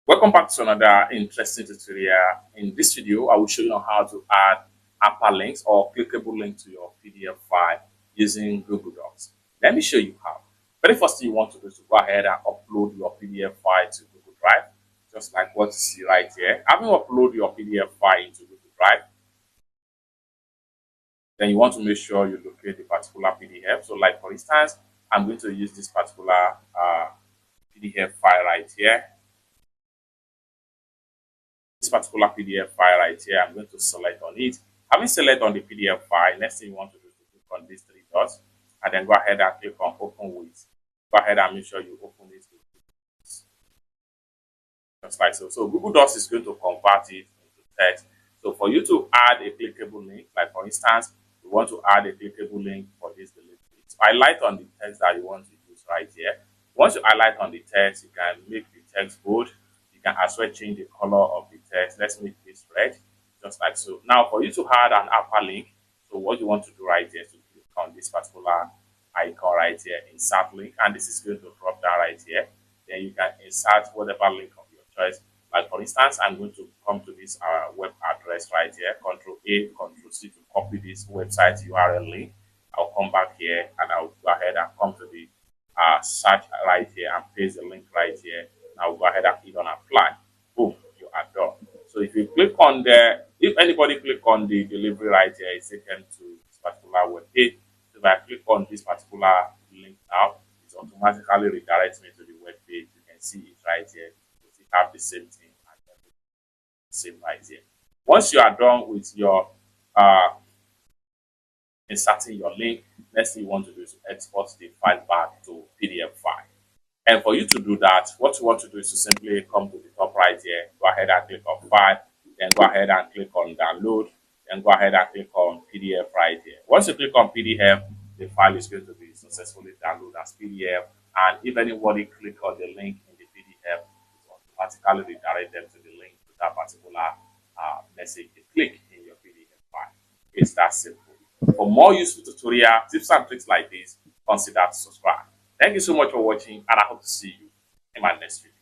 Welcome back to another interesting tutorial. In this video, I will show you how to add hyperlinks or clickable link to your PDF file using Google Docs. Let me show you how. Very first thing you want to do is to go ahead and upload your PDF file to Google Drive, just like what you see right here. Having uploaded your PDF file into Google Drive, then you want to make sure you locate the particular PDF. So like for instance, I'm going to use this particular PDF file right here. This particular PDF file right here, I'm going to select on it. Having selected on the PDF file, next thing you want to do is to click on these three dots and then go ahead and click on open with. Go ahead and make sure you open it just like so. So Google Docs is going to convert it into text. So for you to add a clickable link, like for instance, you want to add a clickable link for this delivery. So highlight on the text that you want to use right here. Once you highlight on the text, you can make the text bold. You can as well change the color of the text. Let's make this red, just like so. Now for you to add an hyperlink, so what you want to do right here is to click on this particular icon right here, insert link, and this is going to drop down right here. Then you can insert whatever link of your choice. Like for instance, I'm going to come to this web address right here, Control A, Control C to copy this website URL link. I'll come back here and I'll go ahead and come to the search right here and paste the link right here. I'll go ahead and hit on apply. Boom, you are done. So if you click on there, if anybody click on the delivery right here, it's taken to this particular web page. So if I click on this particular link now, it automatically redirects me to the web page. You can see it right here. You have the same thing and everything same right here. Once you are done with your inserting your link, next thing you want to do is to export the file back to PDF file. And for you to do that, what you want to do is to simply come to the top right here, go ahead and click on file, then go ahead and click on download, then go ahead and click on PDF right here. Once you click on PDF, the file is going to be successfully downloaded as PDF. And if anybody click on the link in the PDF, it will automatically redirect them to the link to that particular message you click in your PDF file. It's that simple. For more useful tutorial tips and tricks like this, consider to subscribe. Thank you so much for watching, and I hope to see you in my next video.